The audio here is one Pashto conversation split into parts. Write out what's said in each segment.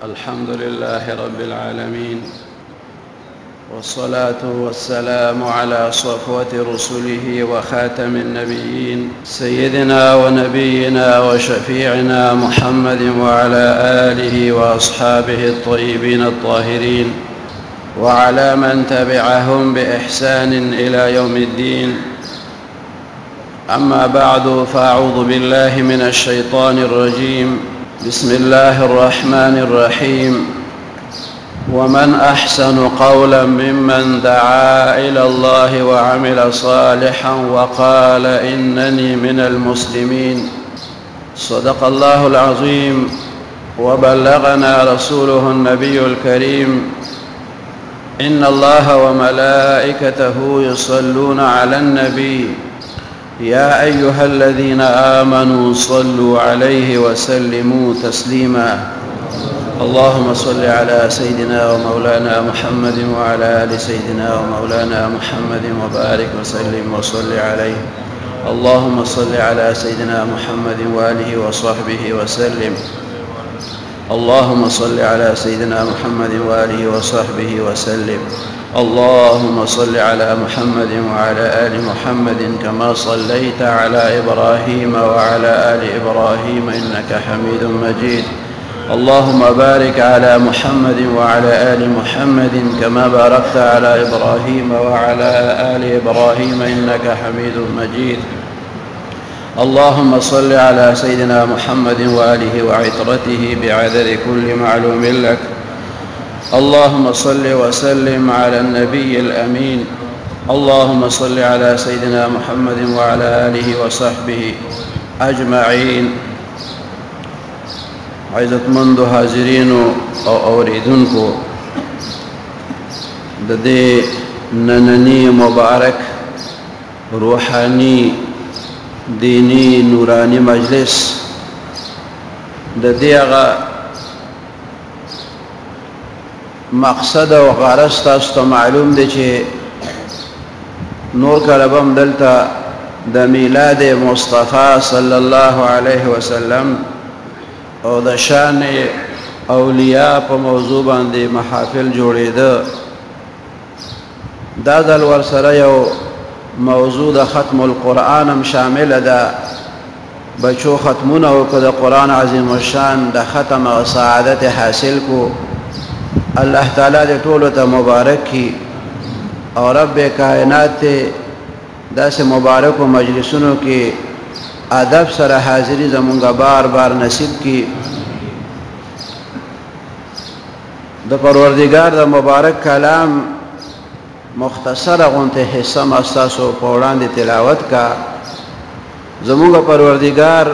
الحمد لله رب العالمين، والصلاة والسلام على صفوة رسله وخاتم النبيين سيدنا ونبينا وشفيعنا محمد وعلى آله وأصحابه الطيبين الطاهرين وعلى من تبعهم بإحسان إلى يوم الدين. أما بعد، فأعوذ بالله من الشيطان الرجيم. بسم الله الرحمن الرحيم. ومن أحسن قولا ممن دعا إلى الله وعمل صالحا وقال إنني من المسلمين. صدق الله العظيم، وبلغنا رسوله النبي الكريم. إن الله وملائكته يصلون على النبي يا أيها الذين آمنوا صلوا عليه وسلموا تسليما. اللهم صل على سيدنا ومولانا محمد وعلى آل سيدنا ومولانا محمد وبارك وسلم وصل عليه. اللهم صل على سيدنا محمد وآله وصحبه وسلم. اللهم صل على سيدنا محمد وآله وصحبه وسلم. اللهم صل على محمد وعلى آل محمد كما صليت على إبراهيم وعلى آل إبراهيم إنك حميد مجيد. اللهم بارك على محمد وعلى آل محمد كما باركت على إبراهيم وعلى آل إبراهيم إنك حميد مجيد. اللهم صل على سيدنا محمد وآله وعترته بعدد كل معلوم لك. اللهم صل وسلم على النبي الأمين. اللهم صل على سيدنا محمد وعلى آله وصحبه أجمعين. عزتمند حاضرین او اوریدونکو، د دې نننی مبارک روحانی دینی نورانی مجلس د دې هغه مقصد او غرض تاسو ته معلوم دی چې نور کله به هم دلته د میلاد مصطفی صلی الله علیه وسلم او د شان اولیاء په موضوع باندې محافل جوړېده. دا ځل ورسره یو موضوع د ختم القرآن هم شامله ده. بچو ختمونه وکړه د قرآن عظیم الشان، د ختم او سعادت حاصل کو. الله تعالی دې ټولو ته مبارک کړي او رب کائنات داسې مبارکو مجلسونو کې ادب سره حاضری زمونږ بار بار نصیب کړي. د پروردګار د مبارک کلام مختصره غونته حصه ما ستاسو په وړاندې تلاوت کا. زمونږ پروردګار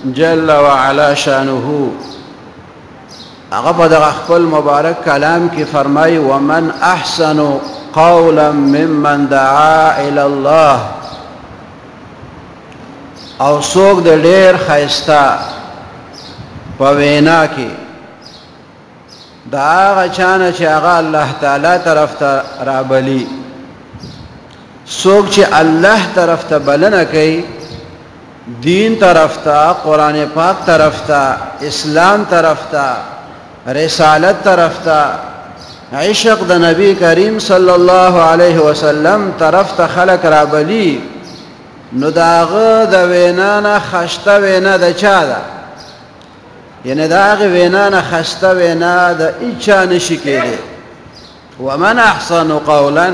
جل وعلا شانه هغه په دغه خپل مبارک کلام کې فرمایي ومن احسن قولا ممن دعا الى الله، او څوک د ډېر ښایسته په وینا کې د هغه چا نه چې هغه الله تعالی طرف ته رابلي. څوک چې الله طرف ته بلنه کوي، دین طرف ته، قرآن پاک طرف ته، اسلام طرف ته، رسالت طرف ته، عشق د نبی کریم صلی الله علیه وسلم طرف ته خلق رابلی، نو داغه د وینا نه خسته وینا د چا ده؟ یعنی داغه وینا نه خسته وینا د اچا نشي کېږي. ومن احسن قولا،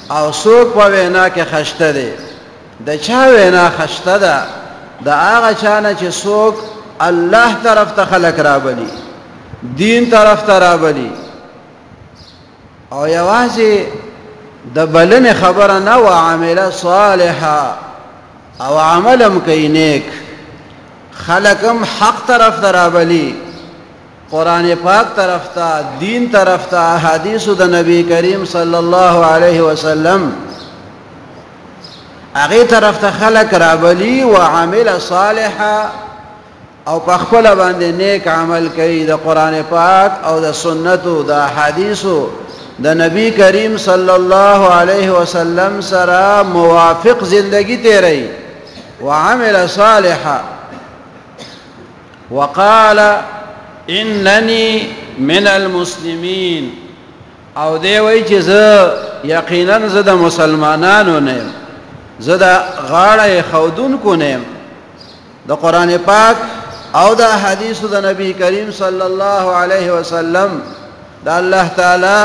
او څوک په وینا کې خسته دی، د چا وینا خسته ده؟ د هغه چا نه چې څوک الله طرف ته خلق رابلی، دین طرف ته رابلی، او یوازې د بلنې خبره نه وعمل صالحا، او عملم کوي نیک، خلقم حق طرف ته رابلی، قرآن پاک طرف ته، دین طرف ته، احادیثو د نبی کریم صلی الله علیه وسلم هغې طرف ته خلق رابلی. وعمل صالحا، او په خپله باندې نیک عمل کوي، د قرآن پاک او د سنتو د احادیثو د نبی کریم صلی الله علیه وسلم سره موافق زندگی تیری. وعمل صالحا، وقال اننی من المسلمین او دی وای چې زه یقینا زه د مسلمانانو نه یم، زه د غاړه خودونکو نه یم د قرآن پاک او د حدیثو د نبی کریم صلی الله علیه وسلم د الله تعالی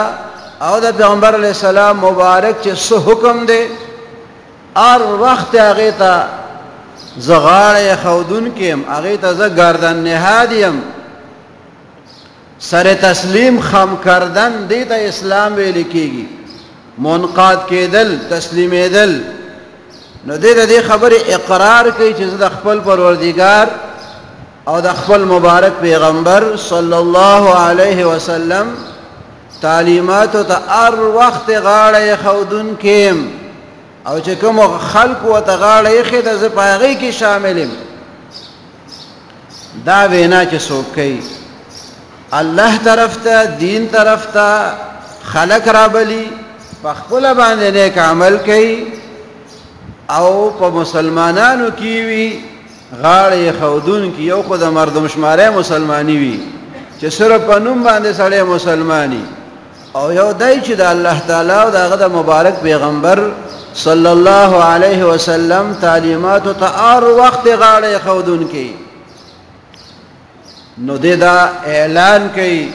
او د پیغمبر علیه السلام مبارک چې څه حکم دی هر وخت هغې ته زه غاړه ښودونکی یم، هغې ته زه گردن نهاد یم. سر تسلیم خم کردن دی ته اسلام ویل کېږي، منقاد کېدل، تسلیمېدل. نو دی د دې خبرې اقرار کوي چې زه د خپل پروردګار او د خپل مبارک پیغمبر صلی الله علیه وسلم تعلیماتو ته هر وخت غاړه ښودونکی یم، او چې کوم خلق ورته غاړه ایښې ده زه په هغې کې شامل یم. دا وینا چې څوک کوي الله طرف ته، دین طرف ته خلق رابلی، په خپله باندې نیک عمل کوي او په مسلمانانو کې وي غاړه ښودونکي، یو خو د مردم شماری مسلمانی وي چې صرف په نوم باندې سړی مسلمانی، او یو دی چې د الله تعالی او د هغه د مبارک پیغمبر صلی الله علیه وسلم تعلیماتو ته هر وخت غاړه ښودونکی. نو دی دا اعلان کوي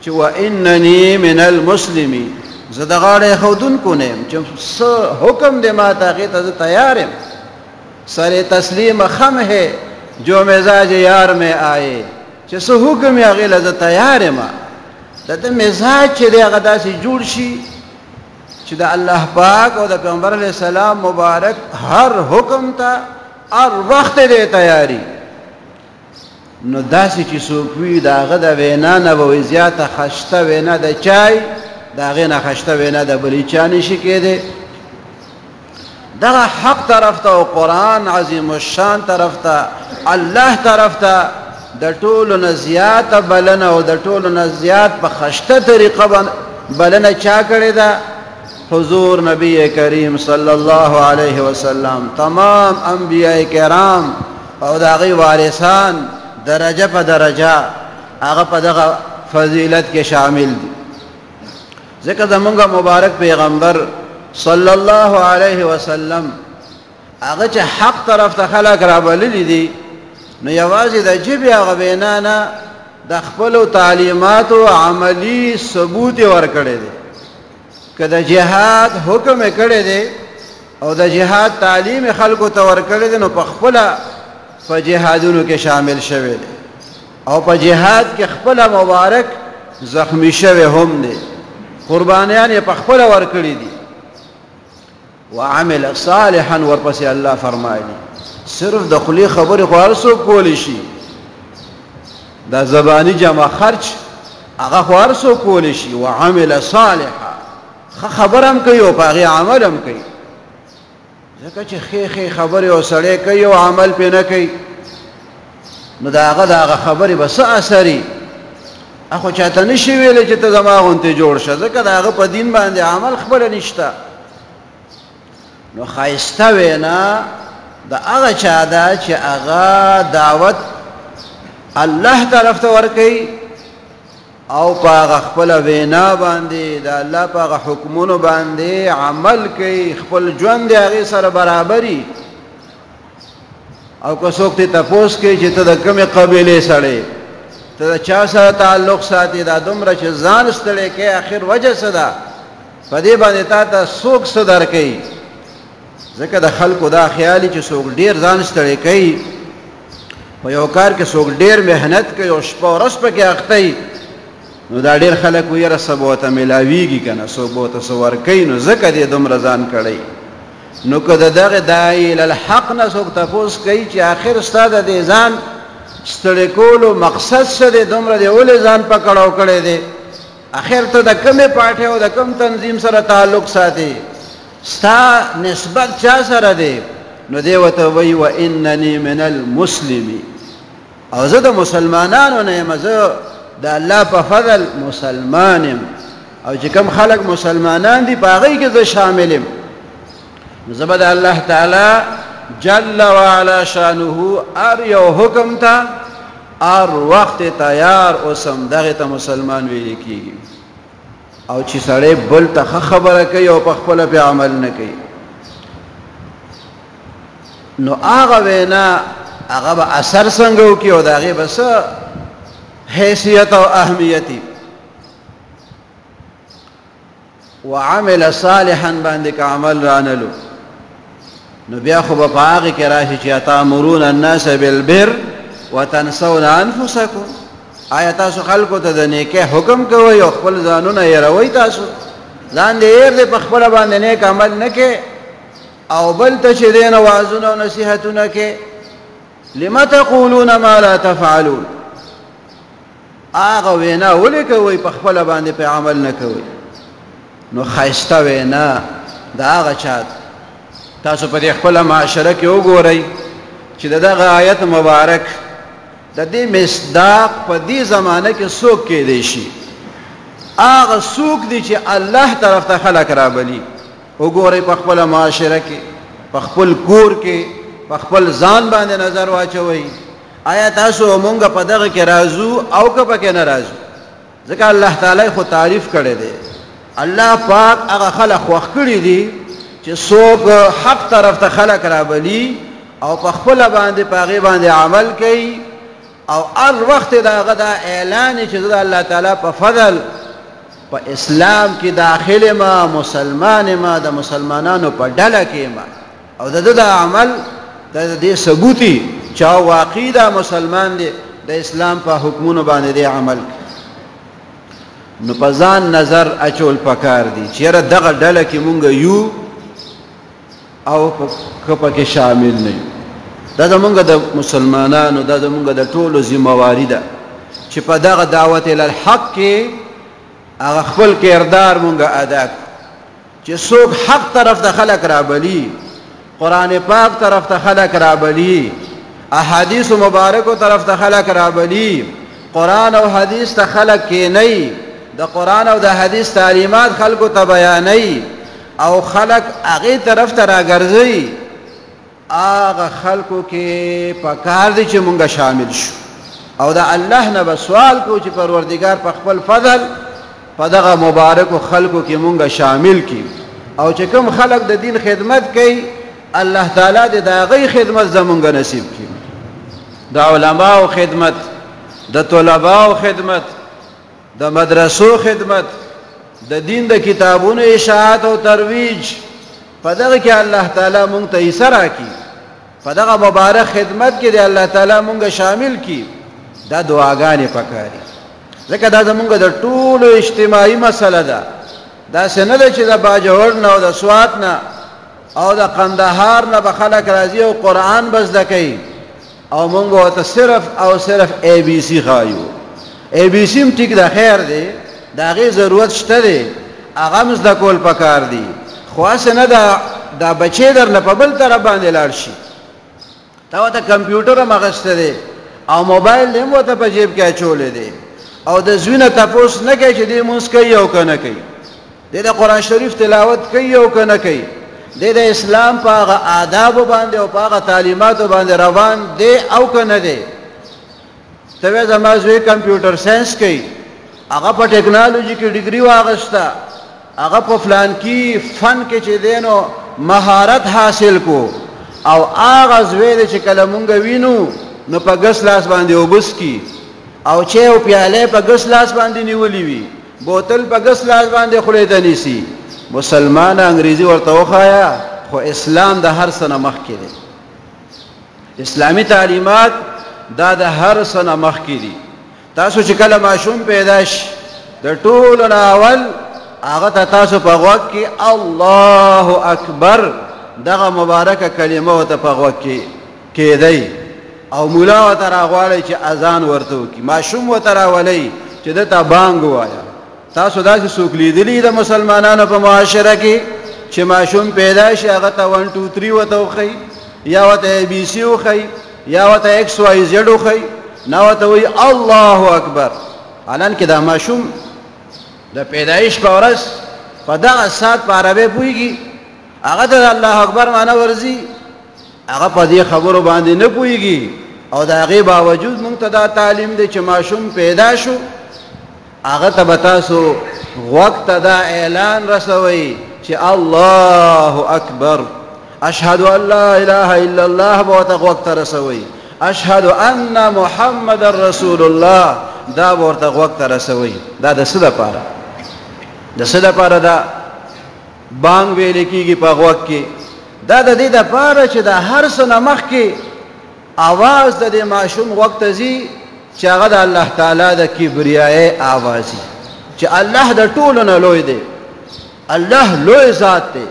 چې واننی من المسلمین، زه د غاړه ښودونکو نه یم، چې څه حکم دی ما ته هغې ته زه تیار یم. سر تسلیم خم ہے جو مزاج یار میں آئے، چې څه حکم یې هغې له زه تیار یم. د ده مزاج چې دی هغه داسې جوړ شي چې د الله پاک او د پیغمبر علیه السلام مبارک هر حکم ته هر وخت دی تیاری. نو داسې چې څوک وي د هغه د وینا نه به وایي زیاته خشته وینا د چای، د هغې نه خشته وینا د بلې چا نشي کېدی. دغه حق طرف ته او قرآن عظیم الشان طرف ته، الله طرف ته د ټولو نه زیاته بلنه او د ټولو نه زیات په خشته طریقه بلنه چا کړې ده؟ حضور نبی کریم صلی الله علیه وسلم. تمام انبیاء کرام او د هغې وارثان درجه په درجه هغه په دغه فضیلت کې شامل دي. ځکه زمونږ مبارک پیغمبر صلی الله علیه وسلم هغه چې حق طرف ته خلق رابللی دي، نو یوازې د ژبې هغه وینا نه د خپلو تعلیماتو عملی ثبوت یې ورکړی دی. که د جهاد حکم یې کړی دی او د جهاد تعلیم یې خلکو ته ورکړی دی، نو په خپله په جهادونو کې شامل شوی دی او په جهاد کې خپله مبارک زخمی شوی هم دی، قربانیان یې په خپله ورکړي دي. وعمل صالحا ورپسې الله فرمایي صرف د خولې خبرې خو هر څوک کولی شي، دا زبانی جمع خرچ هغه خو هر څوک کولی شي. وعمل صالحا، ښه خبر هم کوي او په هغې عمل هم کوي. ځکه چې ښې خبرې او سړی کوي او عمل پې نه کوي، نو د هغه خبرې به څه اثري؟ خو چاته نشي ویلی چې ته زما غوندې جوړ شه، ځکه د هغه په دین باندې عمل خپله نشته. نو ښایسته وینا د هغه چا ده چې هغه دعوت الله طرف ته ورکوي او په هغه خپله وینا باندې د الله په هغه حکمونو باندې عمل کوي، خپل ژوند د هغې سره برابري. او که څوک ترې تپوس کوي چې ته د کومې قبیلې سړی، ته د چا سره تعلق ساتي، دا دومره چې ځان ستړی کوي، آخر وجه څه ده؟ په دې باندې تا ته څوک څه درکوي؟ ځکه د خلکو دا خیالي چې څوک ډېر ځان ستړی کوي، په یو کار کې څوک ډېر محنت کوي او شپه ورځ پکې اخته وي، نو دا ډېر خلک وایي یاره څه به ورته میلاویږي که نه، څوک به ورته څه ورکوي، نو ځکه دې دومره ځان کړی. نو که د دغه داعی الحق نه څوک تپوس کوي چې آخر ستا د دې ځان ستړی کولو مقصد څه دی، دومره دې ولې ځان پکړاو کړی دی، آخر ته د کومې پارټۍ او د کوم تنظیم سره تعلق ساتي، ستا نسبت چا سره دی؟ نو دی ورته وایي واننی من المسلمین، او زه د مسلمانانو نه یم، زه د الله په فضل مسلمان یم، او چې کوم خلک مسلمانان دي په هغې کې زه شامل یم. نو زه به د الله تعالی جل وعلا شانه هر یو حکم ته ار وخت تیار اوسم دغه ته مسلمان ویل کیږي او چې سړی بل ته خبره کوي او په خپل په عمل نه کوي نو هغه وینا هغه به اثر څنګه وکي او دغه بس حیثیت او اهمیت وعمل صالحا باندې عمل رانلو نو بیا خو په هغه کې راشي چې تامرون الناس بالبر وتنسون انفسکم آیا تاسو خلکو ته د نیکه حکم کوئ او خپل ځانونه یې روي تاسو ځان دې یې په خپل باندې نیک عمل نه کې او بل ته چې دین وعظونه او نصیحتونه کې لم تقولون ما لا تفعلون هغه وینا ولې کوئ په خپل باندې په عمل نه کوئ نو خایسته وینا دا هغه چات تاسو په خپل معاشره کې وګورئ چې دغه آیت مبارک د دې مصداق په دې زمانه کې څوک کې دی شي هغه څوک دی چې الله طرف ته خلق رابلی وګورئ په خپل معاشره کې په خپل کور کې په خپل ځان باندې نظر واچوئ آیا تاسو مونږ په دغه کې راضو او که پکې نه راضو ځکه الله تعالی خو تعریف کړی دی الله پاک هغه خلق خوښ کړي دي چې څوک حق طرف ته خلق رابلی او په خپل باندې پاغي باندې عمل کوي او هر وخت داغه دا اعلان چې د الله تعالی په فضل په اسلام کې داخله ما مسلمان ما د مسلمانانو په ډله کې ما او د عمل د دې ثبوتي چې واقعي دا مسلمان دی د اسلام په حکمونو باندې دی عمل نو په ځان نظر اچول پکار دي چې دغه ډله کې مونږ یو او په کې شامل نه یو دا زمونږ د مسلمانانو دا زمونږ د ټولو ذمہواری ده چې په دغه دعوت ال الحق کې هغه خپل کردار مونږ ادا چې څوک حق طرف ته خلق رابلی قرآن پاک طرف ته خلق رابلی احادیث مبارکو طرف ته خلق رابلی قرآن او حدیث ته خلق کې نه د قرآن او د حدیث تعلیمات خلقو ته بیانې او خلق هغه طرف ته راګرځي هغه خلقو کې پکار دي چې مونږه شامل شو او دا الله نه سوال کو چې پروردگار په خپل فضل په دغه مبارک خلقو کې مونږه شامل کی او چې کوم خلق د دین خدمت کوي الله تعالی دې دا غي خدمت زمونږه نصیب کړي د علماء خدمت د طلباء خدمت د مدرسو خدمت د دین د کتابونو اشاعت او ترویج په دغه کې الله تعالی مونږ ته ایسر راکړي په دغه مبارک خدمت کې دی الله تعالی مونږه شامل کړي دا دعاګانې پکاري ځکه دا زمونږ د ټولو اجتماعي مسله ده دا څنګه ده چې د باجوړ نه او د سوات نه او د قندهار نه به خلک راځي او قرآن بس زده کوي او مونږ ورته صرف او صرف اے بی سی ښایو اے بی سی هم ټیک ده خیر دی د هغې ضرورت شته دی هغه هم زده کول پکار دي خو هسې نه دا بچی درله په بل طرف باندې لاړ شي تا ورته کمپیوټر هم اخیستی دی او موبایل هم ورته په جیب کې اچولی دی او د زوی نه تپوس نه کوي چې دی مونځ کوي او که نه کوي دی د قرآن شریف تلاوت کوي او که نه کوي دی د اسلام په هغه آدابو باندې او په هغه تعلیماتو باندې روان دی او که نه دی ته وایې زما زوی کمپیوټر ساینس کوي هغه په ټیکنالوژي کې ډیګري واغسته هغه په فلانکي فن کې چې دی نو مهارت حاصل کو او هغه زوی دی چې کله مونږ وینو نو په ګس لاس باندې اوبس کی او چې او پیاله په ګس لاس باندې نیولې وي بوتل په ګس لاس باندې خولې ته نیسي مسلمان انګریزي ورته وخایا خو اسلام د هر څه نه مخکې دی اسلامي تعلیمات دا د هر څه نه مخکې دي تاسو چې کله ماشوم پیدا شي د ټولو نه اول هغه ته تاسو په غوږ کې الله اکبر دغه مبارکه کلمه ورته په غوږ کې کېدی او مولا ورته راغواړئ چې اذان ورته وکړي ماشوم ورته راولئ چې دته بانګ ووایه تاسو داسې څوک لیدلي د مسلمانانو په معاشره کې چې ماشوم پیدا شي هغه ته 1 2 3 ورته وښیي یا ورته اے بی سی وښیي یا ورته ایکس وائی زیډ وښیي نه ورته وایي الله اکبر حالانکې دا ماشوم د پیدایش په ورځ په دغه ساعت په عربۍ پوهېږي هغه ته د الله اکبر معنی ورځي هغه په دې خبرو باندې نه پوهېږي او د هغې باوجود موږ ته دا تعلیم دی چې ماشوم پیدا شو هغه ته به تاسو غوږ ته دا اعلان رسوئ چې الله اکبر، اشهد ان لا اله الا الله به ورته غوږ ته رسوئ، اشهد ان محمد رسول الله دا به ورته غوږ ته رسوئ. دا د څه دپاره؟ د څه دپاره دا بانګ ویلې کېږي په غوږ کې؟ دا د دې دپاره چې د هر څه نه مخکې آواز د دې ماشوم غوږ ته ځي چې هغه د الله تعالی د کبریایي آواز وي، چې الله د ټولو نه لوی دی، الله لوی ذات دی،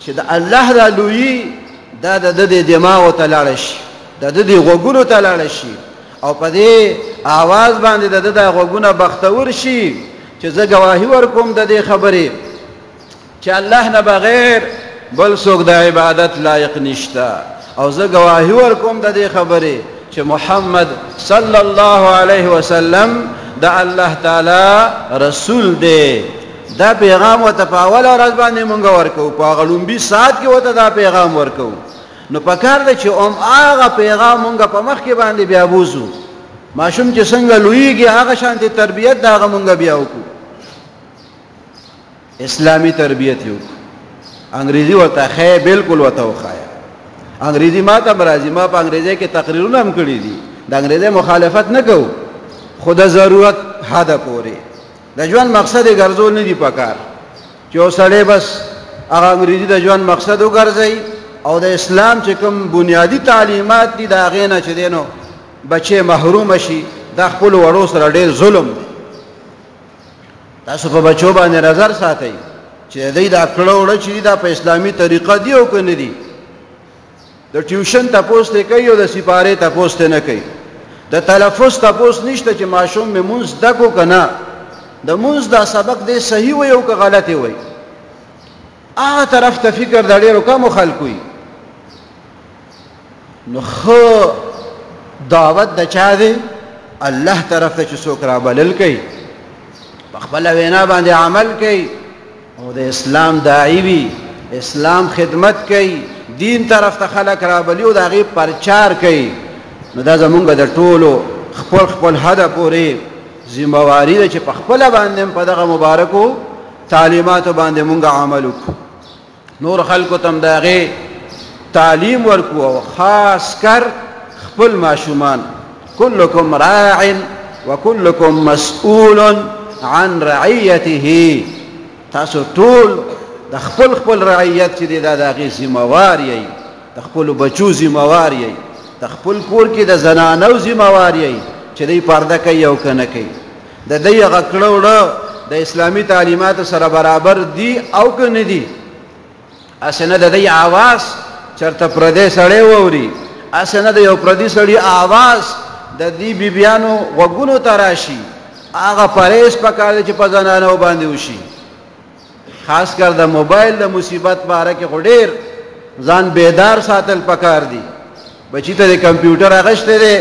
چې د الله دا لویي دا د دې دماغو ته لاړه شي، د دې غوږونو ته لاړه شي، او په دې آواز باندې د د غوږونه بختور شي چې زه ګواهي ورکوم د دې خبرې چې الله نه بغیر بل څوک د عبادت لایق نشته، او زه ګواهي ورکوم د دې خبرې چې محمد صلی الله علیه وسلم د الله تعالی رسول دی. دا پیغام ورته په اوله ورځ باندې مونږ ورکوو، په هغه لومبي ساعت کې ورته دا پیغام ورکوو. نو پکار دی چې هغه پیغام مونږ په مخ کې باندې بیا بوزو. ماشوم چې څنګه لویږي هغه شانتې تربیت د هغه مونږ بیا وکړو، اسلامي تربیت یې وکړو. انګریزي ورته ښایي، بالکل ورته وښایه. انګریزي ما ته راځي، ما په انګریزي کې تقریرونه هم کړي دي، د انګریزي مخالفت نه کوو، خو د ضرورت حده پورې. د ژوند مقصد یې ګرځول نه دي پکار چې یو سړی بس هغه انګریزي د ژوند مقصد وګرځوي او د اسلام چې کوم بنیادي تعلیمات دي د هغې نه چې دی نو بچې محرومه شي. دا خپلو وړو سره ډېر ظلم دی. تاسو په بچو باندې نظر ساتئ چې دوی دا کړه وړه چې دي دا په اسلامي طریقه دي او که نه دي. د ټیوشن تپوس ته کوي او د سپارې تپوس ته نه کوي. د تلفظ تپوس نشته چې ماشوم مې مونځ زده کو که نه، د مونځ دا سبق دی صحیح وي او که غلطې وي. هغه طرف ته فکر د ډېرو کمو خلکو وي. نو ښه دعوت د چا دی؟ الله طرف ته چې څوک رابلل کوي، په خپله وینا باندې عمل کوي او د اسلام داعی وي، اسلام خدمت کوي، دین طرف ته خلک رابلي او د هغې پرچار کوي. نو دا زمونږ د ټولو خپل حده پورې ذمواري ده چې په خپله باندې په دغه مبارکو تعلیماتو باندې مونږ عمل وکړو، نور خلکو ته هم د هغې تعلیم ورکو، او خاص کر خپل ماشومان. کلکم راع وکلکم مسئول عن رعیته. تاسو ټول د خپل رعیت چې دی دا د هغې ذموار یئ، د خپلو بچو ذموار یئ، د خپل کور کې د زنانو ذموار یئ چې دی پرده کوي او که نه کوي. د دی هغه کړه وړه د اسلامي تعلیماتو سره برابر دي او که نه دي. هسې نه د دی آواز چېرته پردی سړی واوري، هسې نه د یو پردي سړي آواز د دې بیبیانو غوږونو ته راشي. هغه پرهیز پکار دی چې په زنانو باندې وشي. خاص کر د موبایل د مصیبت باره کې خو ډېر ځان بیدار ساتل پکار دي. بچی ته د کمپیوټر اغشتی دی،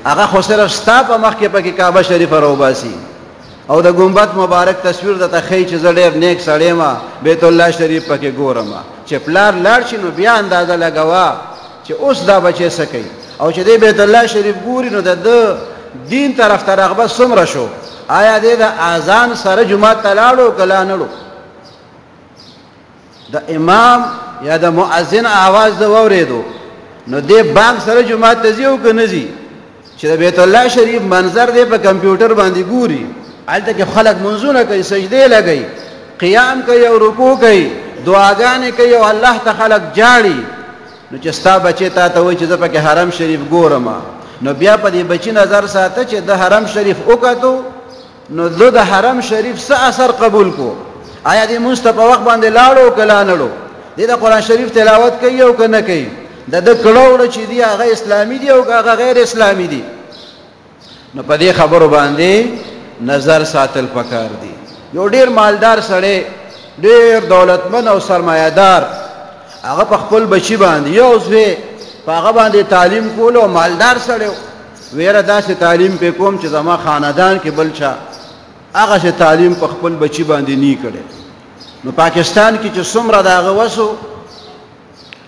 هغه خو صرف ستا په مخ کې پکې کعبه شریفه راوباسي او د ګنبد مبارک تصویر درته ښیي چې زه ډېر نیک سړی یم، بیت الله شریف پکې ګورم. چې پلار لاړ شي نو بیا اندازه لګوه چې اوس دا بچی څه کوي، او چې دی بیت الله شریف ګوري نو د ده دین طرف ته رغبت څومره شو. آیا دی د اذان سره جومات ته لاړو که لا نړو؟ د امام یا د مؤذن آواز د واورېدو نو دی بانک سره جومات ته ځي او که نه ځي؟ چې د بیت الله شریف منظر دی په کمپیوټر باندې ګوري، هلته کې خلک منځونه کوي، سجدې لګوي، قیام کوي او رکوع کوي، دعاګانې کوي او الله ته خلک جاړي. نو چې ستا بچی تا ته وایي چې زه پکې حرم شریف ګورم، نو بیا په دې بچي نظر ساته چې د حرم شریف وکتو نو د حرم شریف څه اثر قبول کو. آیا دې مونځ ته په وخت باندې لاړو که لا نړو؟ دې د قرآن شریف تلاوت کوي او که نه کوي؟ د ده کړه وړه چې دي هغه اسلامي دي او که هغه غیر اسلامي دي؟ نو په دې خبرو باندې نظر ساتل پکار دي. یو ډېر مالدار سړی، ډېر دولتمن او سرمایه‌دار، هغه په خپل بچي باندې یو زوی په هغه باندې تعلیم کولو، مالدار سړی ویره داسې تعلیم پې کوم چې زما خاندان کې بل چا هغسې تعلیم په خپل بچي باندې نی کړی. نو پاکستان کې چې څومره د هغه وسو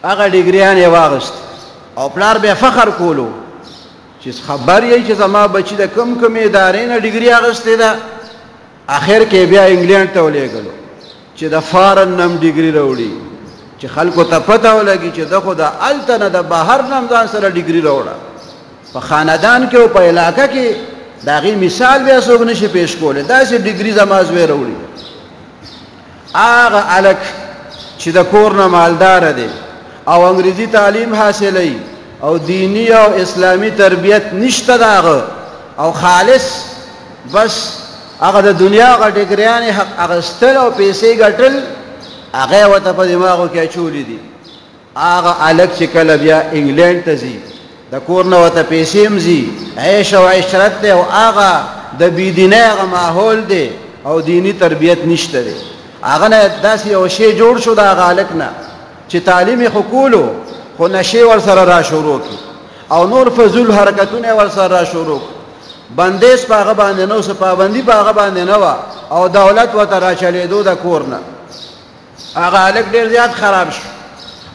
هغه ډګریان یې واغست او پلار بیا فخر کولو چې خبر یې چې زما بچی د کم ادارې نه ډیګري اخیستې ده اخر کې بیا انګلند ته ولېږلو چې د فارن نم ډیګري راوړي چې خلکو ته پته ولګي چې دغه د الته نه د بهر نم ځان سره ډیګري راوړه په خاندان کې او په علاقه کې د هغې مثال بیا څوک نشي پیش کولی داسې ډیګري زما زوی راوړي هغه هلک چې د کور نه مالداره دی او انګریزي تعلیم حاصلوي او دینی او اسلامی تربیت نشته د هغه او خالص بس هغه د دنیا هغه ډګریانې حق اخیستل او پیسې ګټل هغه ورته په دماغو کې اچولي دي هغه هلک چې کله بیا انګلینډ ته ځي د کور نه ورته پیسې هم ځي عیش او عشرت دی او هغه د بېدینۍ هغه ماحول دی او دینی تربیت نشته دی هغه نه داسې یو شی جوړ شو د هغه هلک نه چې تعلیم یې خو کولو خو نشې ورسره را شروع کړي او نور فضول حرکتونه یې ورسره را شروع کړي بندیز په هغه باندې نه اوس پابندي په هغه باندې نه وه او دولت ورته را چلېدو د کور نه هغه هلک ډېر زیات خراب شو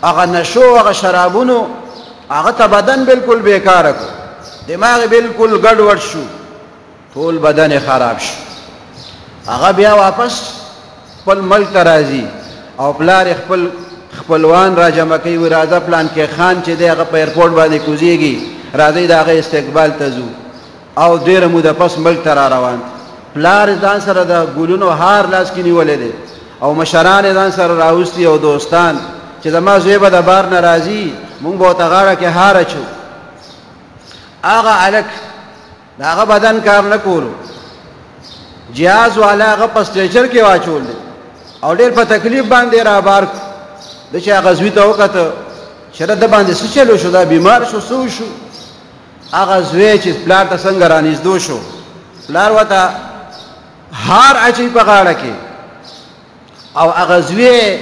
هغه نشو هغه شرابونو هغه ته بدن بالکل بیکاره کړو دماغ یې بالکل ګډوډ شو ټول بدن یې خراب شو هغه بیا واپس خپل ملک ته راځي او پلار یې خپل خپلوان را جمع کوي وایي راځه پلان کې خان چې دی هغه په ایرپورټ باندې کوزیږي راځئ د هغه استقبال ته ځو او ډېره موده پس ملک ته را روان پلار یې ځان سره د ګلونو هار لاس کې نیولی دی او مشران یې ځان سره راوستي او دوستان چې زما زوی به د بار نه راځي مونږ به ورته غاړه کې هار اچو هغه هلک د هغه بدن کار نه کولو جهاز والا هغه په سټریچر کې واچول دی او ډېر په تکلیف باندې را بار کړو د چې هغه زوی ته وکته چې د باندې څه چلو شو دا بیمار شو څه شو هغه زوی چې پلار ته څنګه رانږدې شو پلار ورته هار اچوي په غاړه کې او هغه زوی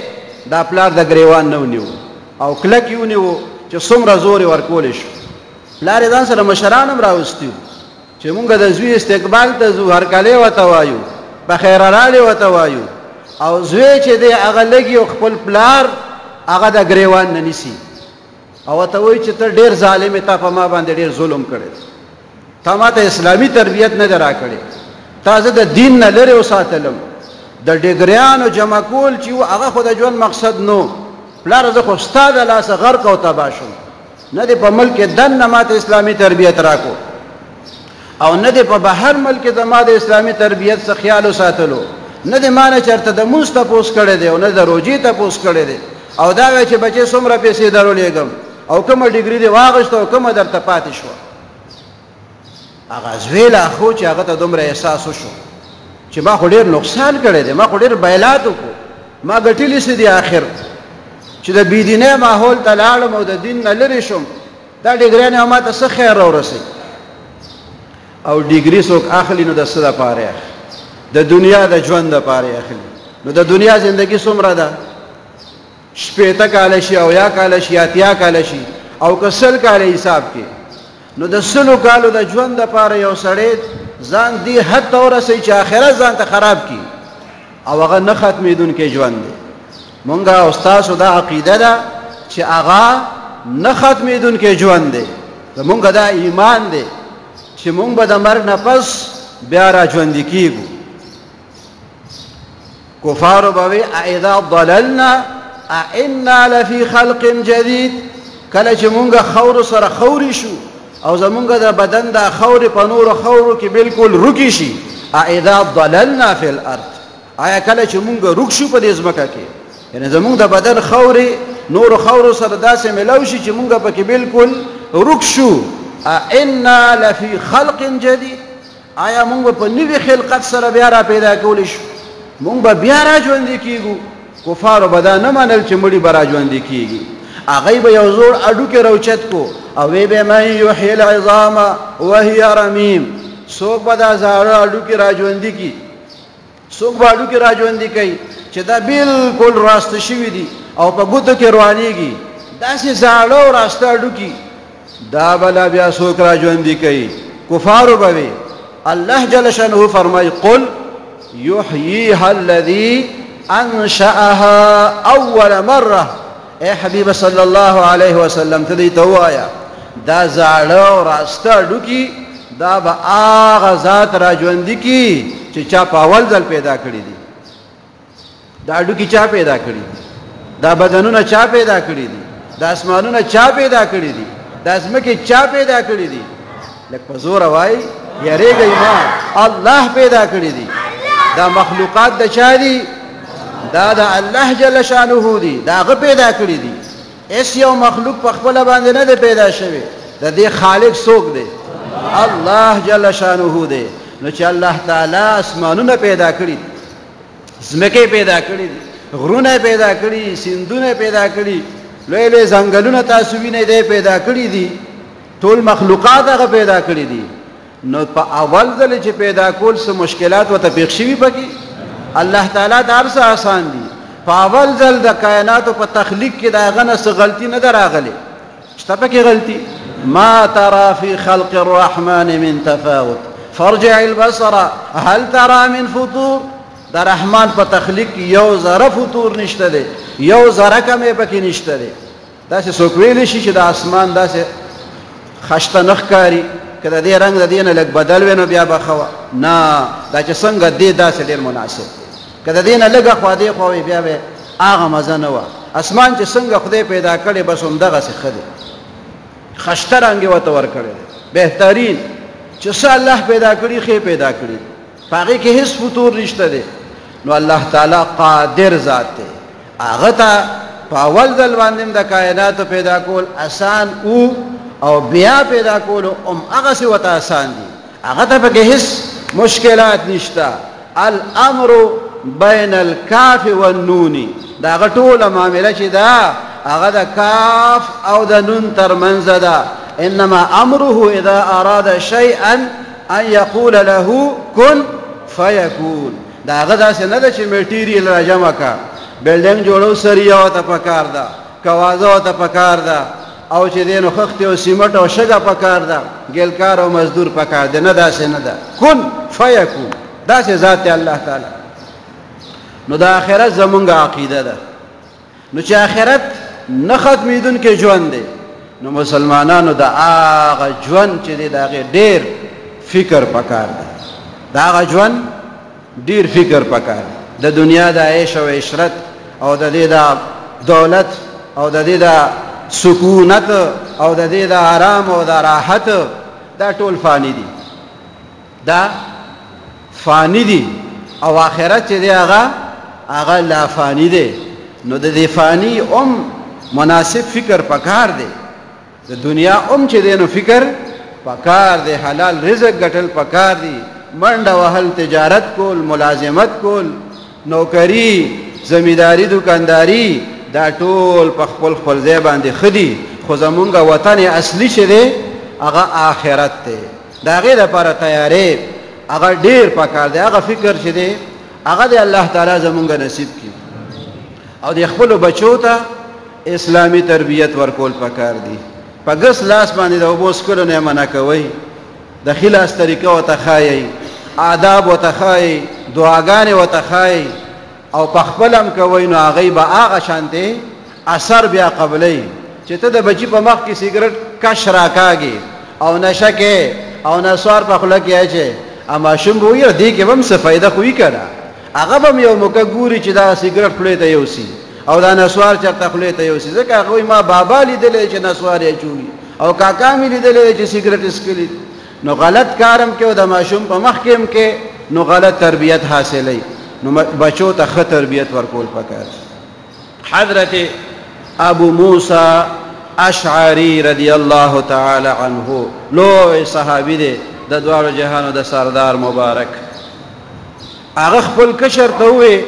دا پلار د ګریوان نه ونیو او کلک یې ونیو چې څومره زور یې ورکولی شو پلار یې ځان سره مشران هم راوستي چې مونږ د زوی استقبال ته ځو هرکلی ورته وایو بخیر راغلی ورته وایو او زوی چې دی هغه لږي او خپل پلار هغه د ګریوان نه نیسي او ورته وایي چې ته ډېر ظالم یې تا په ما باندې ډېر ظلم کړی تا ما ته اسلامي تربیت نه ده راکړې تا زه د دین نه لرې وساتلم د ډګریانو جمع کول چې و هغه خو د ژوند مقصد نو پلاره زه خو ستا د لاسه غرق او تباه شم نه دې په ملک دننه ما ته اسلامي تربیت راکو او نه دې په بهر ملک زما د اسلامي تربیت څه خیال وساتلو نه دې ما نه چېرته د مونځ تپوس کړی دی او نه د روژې تپوس کړی دی او دا وایي چې بچې څومره پیسې درولېږم او کومه ډګري دې واغېسته او کومه درته پاتې شوه هغه زوی لا خو چې هغه ته دومره احساس وشو چې ما خو ډېر نقصان کړی دی ما خو ډېر بیلات وکړو ما ګټلي څه دي آخر چې د بېدینۍ ماحول ته لاړم او د دین نه لرې شم دا ډګریانې ما ته څه خیر راورسوي او ډګري څوک اخلي نو د څه دپاره یې اخلي د دنیا د ژوند دپاره یې اخلي نو د دنیا زندګي څومره ده 80 کاله شي او 80 کاله شي 80 کاله شي او که 100 کاله حساب کې نو د 100 کالو د ژوند دپاره یو سړی ځان دې حد ته ورسوي چې آخرت ځان ته خراب کړي او هغه نه ختمېدونکی ژوند دی مونږ او ستاسو دا عقیده ده چې هغه نه ختمېدونکی ژوند دی زمونږ دا ایمان دی چې مونږ به د مرګ نه پس بیا را ژوندي کېږو کفارو به وي اذا ضللنا انا لفي خلق جدید کله چې مونږ خاورو سره خوري شو او زمونږ د بدن د خورې په نورو خورو کې بالکل رکی شي اذا ضللنا فی الارض آیا کله چې مونږ رک شو په دې ځمکه کې یعنی زمونږ د بدن خورې نورو خورو سره داسې ملو شي چې مونږ پکې بالکل رک شو انا لفي خلق جدید آیا مونږ په نوي خلقت سره بیا را پیدا کولی شو مونږ به بیا را ژوندي کېږو کفارو به دا نه منل چې مړي به را ژوندي کېږي هغوی به یو زوړ هډوکې راوچت کو او وی به من یحیی العظام وهي رمیم څوک به دا زاړه هډوکې را ژوندي کړي څوک به هډوکې را ژوندي کوي چې دا بالکل راسته شوي دي او په ګوتو کې روانېږي داسې زاړه او راسته هډوکي دا بلا بیا څوک را ژوندي کوي کفارو به وي الله جل شانه فرمایي قل یحییها الذی انشأها اول مره اے حبیب صلی الله علیه وسلم ته دې ته ووایه دا زاړه او راسته هډوکي دا به هغه ذات را ژوندي کړي چې چا په اول ځل پیدا کړي دي. دا هډوکي چا پیدا کړي دي؟ دا بدنونه چا پیدا کړي دي؟ دا اسمانونه چا پیدا کړي دي؟ دا ځمکې چا پیدا کړي دي؟ لکه په زوره وایي یریږئ ما، الله پیدا کړي دي. دا مخلوقات د چا دي؟ دا د الله جل شانه دي، دا هغه پیدا کړي دي. اس یو مخلوق په خپله باندې نه دی پیدا شوی، د دې خالق څوک دی؟ الله جل شانه دی. نو چې الله تعالی اسمانونه پیدا کړي، ځمکې پیدا کړي دي، غرونه پیدا کړي، سیندونه پیدا کړي، لوی لوی ځنګلونه تاسو وینئ دی پیدا کړي دي، ټول مخلوقات هغه پیدا کړي دي. نو په اول ځل چې پیدا کول څه مشکلات ورته پېښ شوي پکې؟ الله تعالی د هر څه آسان دي. په اول ځل د کائناتو په تخلیق کې د هغه نه څه غلطي نه ده راغلې، شته پکې غلطي؟ ما ترى في خلق الرحمن من تفاوت فارجع البصر هل ترى من فطور. د رحمان په تخلیق کې یو ذره فطور نشته دی، یو ذره کمې پکې نشته دی. داسې څوک ویلی شي چې د اسمان داسې خشته نه ښکاري، که د دې رنګ د دې نه لږ بدل وی نو بیا به ښه وه. نه، دا چې څنګه دی داسې ډېر مناسب دی. که د دې نه لږه خوا دې خوا وي بیا به هغه مزه نه وه. اسمان چې څنګه خدای پیدا کړی بس همدغسې ښه دی، خشته رنګ یې ورته ورکړی دی. بهترین چې څه الله پیدا کړي ښې پیدا کړي، په هغې کې هېڅ فطور نشته دی. نو الله تعالی قادر ذات دی، هغه ته په اول ځل باندې د کائناتو پیدا کول آسان او بیا پیدا کولو هغسې ورته آسان دي، هغه ته پکې هېڅ مشکلات نشته. الامر بین الکاف والنون، د هغه ټوله معامله چې ده هغه د کاف او د نون ترمنځ ده. انما امره اذا اراد شيئا ان يقول له كن فيكون. دا هغه داسې نه ده چې میټیریل را جمع کا، بلډنګ جوړو سریه ورته پکار ده، کوازه ورته پکار ده، او چې دی نو خښتې او سیمټ او شګه پکار ده، ګیلکار او مزدور پکار ده. نه داسې نه ده، کن فیکون، داسې ذات دی الله تعالی. نو د آخرت زمونږ عقیده ده. نو چې آخرت نه ختمېدونکی ژوند دی، نو مسلمانانو د هغه ژوند چې دی د هغې ډېر فکر پکار دی، د هغه ژوند ډېر فکر پکار دی. د دنیا د عیش او عشرت او د دې د دولت او د دې د سکونت او د دې د آرام او د راحت، دا ټول فانی دي، دا فانی دي. او آخرت چې دی هغه لا فانی دی. نو د دې فانی مناسب فکر پکار دی. د دنیا چې دی نو فکر پکار دی، حلال رزق ګټل پکار دی، منډه وهل، تجارت کول، ملازمت کول، نوکری، زمینداری، دکانداری، دا ټول په خپل خپل ځای باندې ښه دي. خو زمونږ وطن اصلي چې دی هغه آخرت دی. د هغې دپاره تیاری هغه ډېر پکار دی. هغه فکر چې دی هغه دی الله تعالی زمونږ نصیب کړي. او د خپلو بچو ته اسلامي تربیت ورکول پکار دي. په ګس لاس باندې د اوبو څښلو نه یې منع کوئ، د ښي لاس طریقه ورته ښایئ، آداب ورته ښایئ، دعاګانې ورته ښایئ، او په خپل هم کوئ. نو هغوی به هغه شانتې اثر بیا قبلوي چې ته د بچي په مخ کې سیګرټ کش راکاږي او نشه کې او نسوار په خوله کې اچې، ماشوم به وایي دې کې به هم څه فایده خو وي که نه. هغه به هم یو موقع ګوري چې دا سیګرټ خولې ته یوسي او دا نسوار چېرته خولې ته یوسي. ځکه هغه وایي ما بابا لیدلی چې نسوار یې اچولي او کاکا مې لیدلی چې سیګرټ یې څښلي. نو غلط کار هم کې او د ماشوم په مخ کې هم کې، نو غلط تربیت حاصلوي. نو بچو ته ښه تربیت ورکول پکار. حضرت ابو موسی اشعری رضی الله تعالی عنه لوی صحابي دی، د دواړو جهانو د سردار مبارک. هغه خپل کشر ته ووی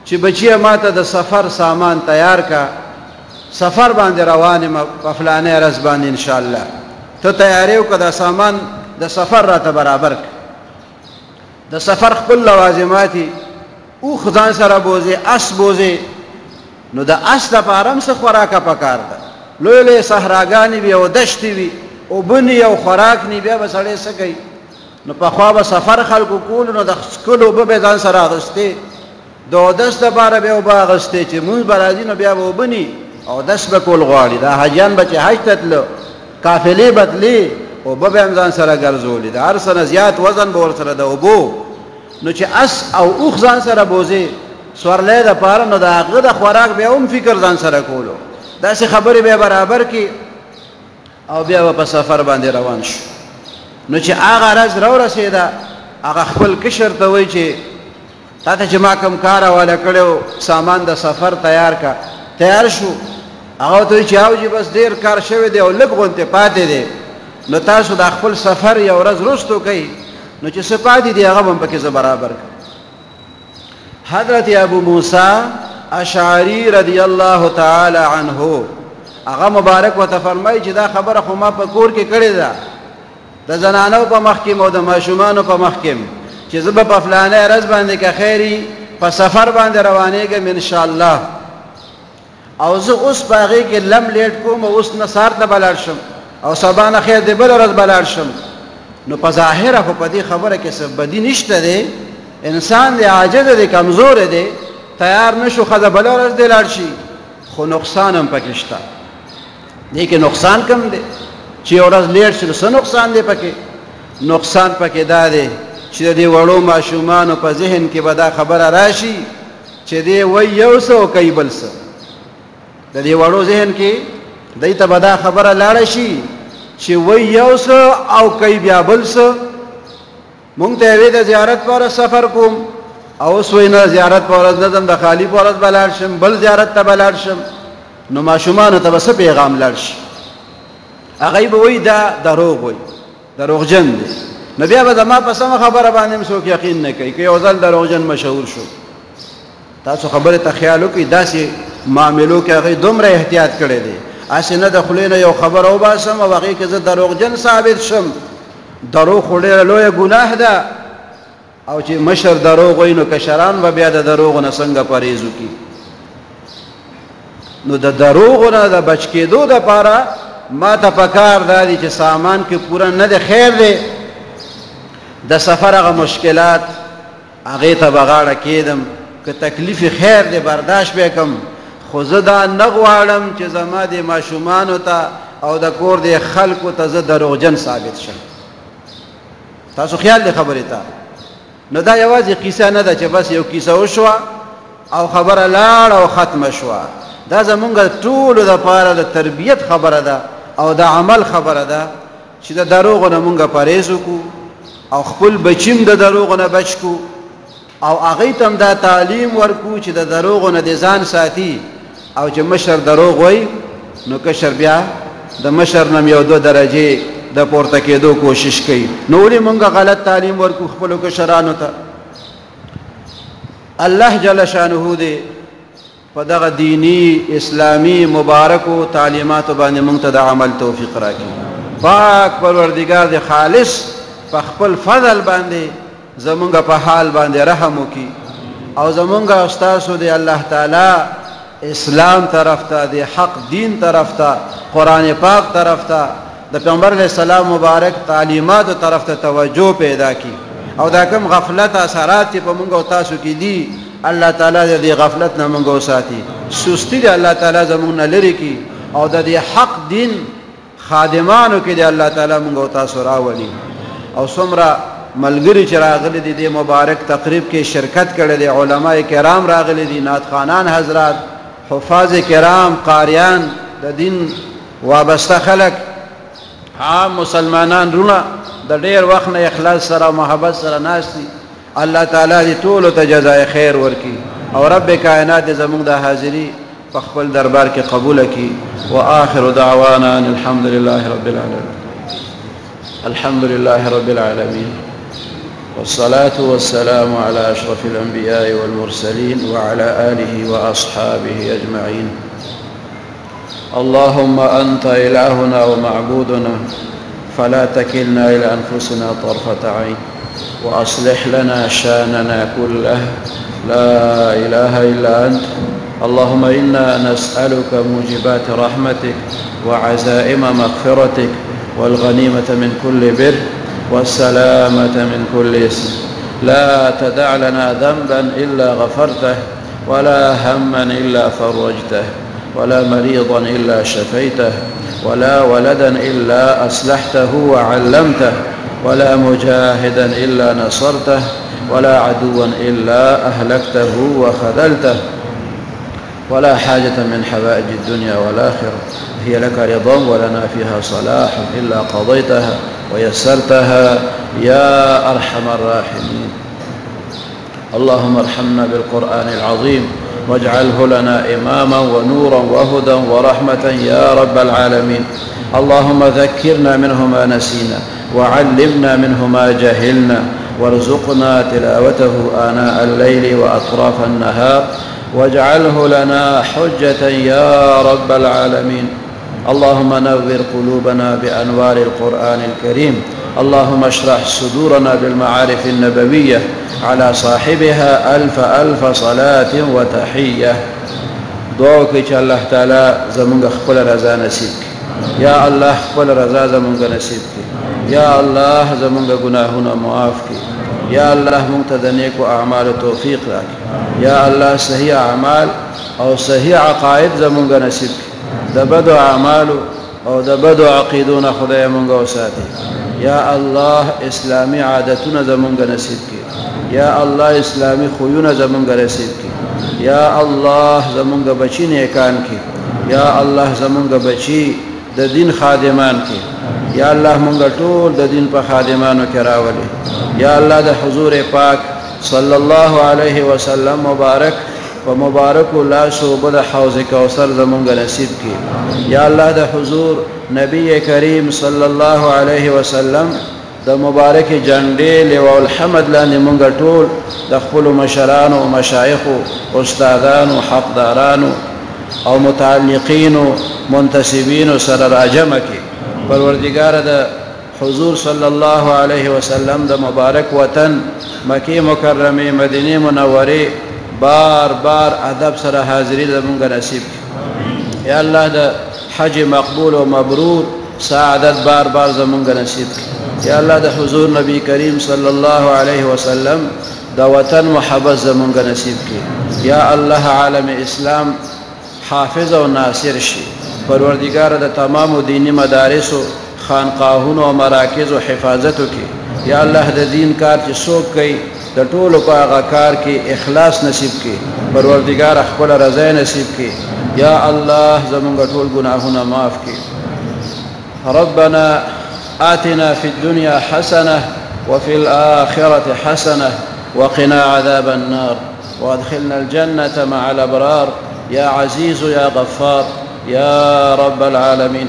چې بچیه ما ته د سفر سامان تیار کا، سفر باندې روان یم په فلانه ورځ باندې انشاءالله، ته تیاری وکړه، د سامان د سفر راته برابر کړه. د سفر خپل لوازماتي اوښ ځان سره بوځې، اس بوځې، نو د اس دپاره هم څه خوراکه پکار ده. لوی لوی صحراګانې وي او دشتې وي، اوبه ني او خوراک ني، بیا به سړی څه کوي؟ نو پخوا به سفر خلکو کولو، نو د څښلو اوبه به یې ځان سره اخېستې، د اودس دپاره به یې اوبه اخېستې، چې مونځ به راځي نو بیا به اوبه ني، او دس به کول غواړي دا حاجیان به چې حج ته تلو قافلې بدلي اوبه به هم ځان سره ګرځولي د هر څه نه زیات وزن به ورسره د اوبو نو چې اس او اوښ ځان سره بوځي سورلی دپاره نو د هغه د خوراک بیا هم فکر ځان سره کولو داسې خبرې بیا برابر کړي او بیا به په سفر باندې روان شو نو چې هغه ورځ راورسېده هغه خپل کشر ته وایي چې تا ته چې ما کوم کار حواله کړی سامان د سفر تیار شو هغه ورته وایي چې اوجي بس ډېر کار شوی دی او لږ غونتې پاتې دی نو تاسو د خپل سفر یو ورځ وروستو کوئ نو چې څه پاتې دي هغه به هم پکې زه برابر کړم حضرت ابو موسی اشعری رضی الله تعالی عنه هغه مبارک ورته فرمایي چې دا خبره خو ما په کور کې کړې ده د زنانو په مخ کې او د ماشومانو په مخ کې چې زه به په فلانه ورځ باندې که خیري په سفر باندې روانېږم انشاءالله او زه اوس په هغې کې لم لیټ کوم او اوس نه سهار ته به لاړ شم او سبا نه خیر د بله ورځ به لاړ شم نو په ظاهره خو په دې خبره کې څه بدي نشته دی انسان دی عاجز دی کمزور دی تیار نشو ښځه بله ورځ دی لاړ شي خو نقصان هم پکې شته دې کې نقصان کم دی چې یو ورځ لیټ شي نو څه نقصان دی پکې نقصان پکې دا دی چې د دې وړو ماشومانو په ذهن کې به دا خبره راشي چې دی وایي یو څه او کوي بل څه د دې وړو ذهن کې دی ته به دا خبره لاړه شي چې وایي یو څه او کوي بیا بل څه مونږ ته یې د زیارت په ورځ سفر کوم او اوس وایي نه زیارت په ورځ نه ځم د خالي په ورځ به لاړ شم بل زیارت ته به لاړ شم نو ماشومانو ته به څه پیغام لاړ شي هغوی به وایي دا دروغ وایي دروغجن دی نو بیا به زما په سمه خبره باندې هم څوک یقین نه کوي که یو ځل دروغجن مشهور شو تاسو خبرې ته خیال وکړئ داسې معاملو کې هغوی دومره احتیاط کړی دی هسې نه د خولې نه یو خبره وباسم او هغې کې زه دروغجن ثابت شم دروغ خو ډېره لویه ګناه ده او چې مشر دروغ وایي نو کشران به بیا د دروغو نه څنګه پرهیز وکړي نو د دروغو نه د بچ کېدو دپاره ما ته پکار دا دي چې سامان کې پوره نه دی خیر دی د سفر هغه مشکلات هغې ته به غاړه کېدم که تکلیف خیر دی برداشت به کم خو زه دا نه غواړم چې زما د ماشومانو ته او د کور د خلکو ته زه دروغجن ثابت شم تاسو خیال دی خبرې ته نو دا یوازې قیسه نه ده چې بس یو کیسه وشوه او خبره لاړه او ختمه شوه دا زمونږ ټولو دپاره د تربیت خبره ده او د عمل خبره ده چې د دروغو نه مونږ پرهیز وکړو او خپل بچیم د دروغو نه بچ کو او هغوی ته هم دا تعلیم ورکو چې د دروغو نه د ځان ساتي او چې مشر دروغ وایي نو کشر بیا د مشر نه یو دو درجې د پورته کېدو کوشش کوي نو ولې مونږ غلط تعلیم ورکو خپلو کشرانو ته الله جل شانه دې په دغه دینی اسلامي مبارکو تعلیماتو باندې مونږ ته د عمل توفیق راکړي پاک پروردګار دې خالص په خپل فضل باندې زمونږ په حال باندې رحم وکړي او زمونږ استاسو دې الله تعالی اسلام طرف ته د حق دین طرف ته قرآن پاک طرف ته د پیغمبر علیه السلام مبارک تعلیماتو طرف ته توجه پیدا کړي او دا کوم غفلت اثرات چې په مونږ او تاسو کې دي الله تعالی دې غفلت نه مونږ وساتي سستی دې الله تعالی زمونږ نه لرې کړي او د دې حق دین خادمانو کې دې الله تعالی مونږ او تاسو راولي او څومره ملګري چې راغلي دي د مبارک تقریب کې شرکت کړی دی علماء کرام راغلي دي نعتخوانان حضرات حفاظ کرام قاریان د دین وابسته خلک عام مسلمانان رونه د ډېر وخت نه اخلاص سره او محبت سره ناست دي الله تعالی دې ټولو ته جزای خیر ورکړي او رب کائنات دې زموږ د حاضري په خپل دربار کې قبوله کړي وآخر دعوانا ان الحمد لله رب العالمين الحمد لله رب العالمين والصلاة والسلام على أشرف الأنبياء والمرسلين وعلى آله وأصحابه أجمعين اللهم أنت إلهنا ومعبودنا فلا تكلنا إلى أنفسنا طرفة عين وأصلح لنا شأننا كله لا إله إلا أنت اللهم إنا نسألك موجبات رحمتك وعزائم مغفرتك والغنيمة من كل بر والسلامة من كل إثم لا تدع لنا ذنبا إلا غفرته ولا هما إلا فرجته ولا مريضا إلا شفيته ولا ولدا إلا أصلحته وعلمته ولا مجاهدا إلا نصرته ولا عدوا إلا أهلكته وخذلته ولا حاجة من حوائج الدنيا والآخرة هي لك رضا ولنا فيها صلاح إلا قضيتها ويسرتها يا أرحم الراحمين. اللهم ارحمنا بالقرآن العظيم واجعله لنا إماما ونورا وهدى ورحمة يا رب العالمين. اللهم ذكرنا منه ما نسينا وعلمنا منه ما جهلنا وارزقنا تلاوته آناء الليل وأطراف النهار واجعله لنا حجة يا رب العالمين. اللهم نور قلوبنا بأنوار القرآن الكريم. اللهم اشرح صدورنا بالمعارف النبوية على صاحبها ألف ألف صلاة وتحية. دعوك إن الله تعالى زمونغ خپل رضا نصیب کی یا الله خپل رضا زمونغ نصیب کی یا الله زمونغ گناهونه معاف کی یا الله مونږ ته د نیکو اعمالو توفیق راکړي یا الله صحیح اعمال او صحیح عقاید زمونږ نصیب کړي د بدو اعمالو او د بدو عقیدونو خدای مونږ وساتي یا الله اسلامی عادتونه زمونږ نصیب کړي یا الله اسلامی خویونه زمونږ نصیب کړي یا الله زمونږ بچی نیکان کړي یا الله زمونږ بچی د دین خادمان کړي یا الله مونږ ټول د دین په خادمانو کې راولي یا الله د حضور پاک صلی الله علیه وسلم مبارک و مبارک لاسو بد حوض کوثر زمونږ نصیب کړي یا الله د حضور نبی کریم صلی الله علیه وسلم د مبارک جنډې لواء الحمد لاندې مونږ ټول د خپل مشرانو او مشایخو استادانو حقدارانو او متعلقین منتسبین سره راجمع کړي. پروردگار د حضور صلی الله علیه وسلم د مبارک وطن مکی مکرمه مدینه منوره بار بار ادب سره حاضری زمونږ نصیب کړي یا الله د حج مقبول و مبرور سعادت بار بار زمونږ نصیب کړي یا الله د حضور نبی کریم صلی الله علیه وسلم د وطن محبت زمونږ نصیب کړي یا الله عالم اسلام حافظ و ناصر شي. پروردگار د تمام دینی مدارس و خانقاهونو و مراکز و حفاظتو کی یا الله د دین کار چې څوک کوي د ټولو په هغه کار کې اخلاص نصیب کړي پروردگار خپل رضا نصیب کړي یا الله زمونږ ټول ګناهونه معاف کړي. ربنا آتنا في الدنيا حسنة وفي الآخرة حسنة وقنا عذاب النار وادخلنا الجنة مع الأبرار يا عزيز يا غفار يا رب العالمين.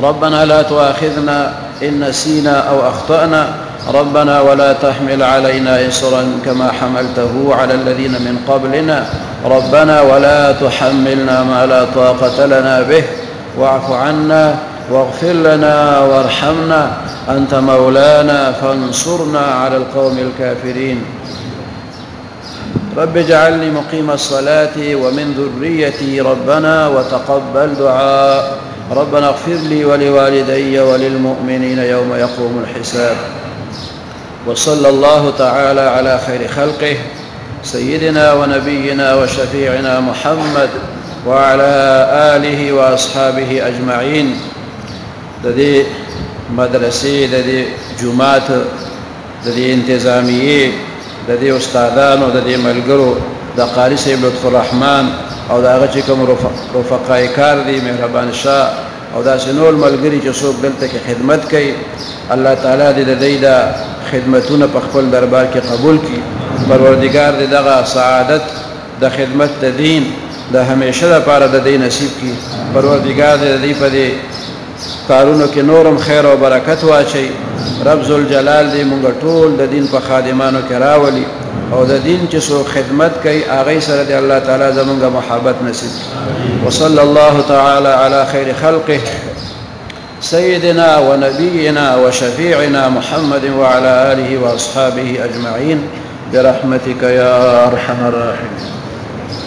ربنا لا تؤاخذنا إن نسينا أو أخطأنا ربنا ولا تحمل علينا إصرا كما حملته على الذين من قبلنا ربنا ولا تحملنا ما لا طاقة لنا به واعف عنا واغفر لنا وارحمنا أنت مولانا فانصرنا على القوم الكافرين. رب اجعلني مقيم الصلاة ومن ذريتي ربنا وتقبل دعاء ربنا اغفر لي ولوالدي وللمؤمنين يوم يقوم الحساب. وصلى الله تعالى على خير خلقه سيدنا ونبينا وشفيعنا محمد وعلى آله وأصحابه أجمعين. ددي مدرسي ددي جماعت ددي انتظامية ددي استاذان وددي ملګرو د قاری صاحب لطف الرحمن او دا هغه چې کوم رفقای کار دي مهربان شاه او دا سنول ملګری چې څوک دلته کې خدمت کوي الله تعالی دې د دې د خدمتونه په خپل دربار کې قبول کړي. پروردگار دې دغه سعادت د خدمت د دین د همیشه لپاره د دې نصیب کړي. پروردگار دې په دې کارونو کې نورم خیر او برکت واچي. رب ذوالجلال دې مونږ ټول د دین په خادمانو کې راولي او د دین چې څوک خدمت کوي هغه سره دې الله تعالی زمونږ محبت نصیب کړي. وصلى الله تعالى على خير خلقه سيدنا ونبينا وشفيعنا محمد وعلى آله وأصحابه أجمعين برحمتك يا أرحم الراحمين.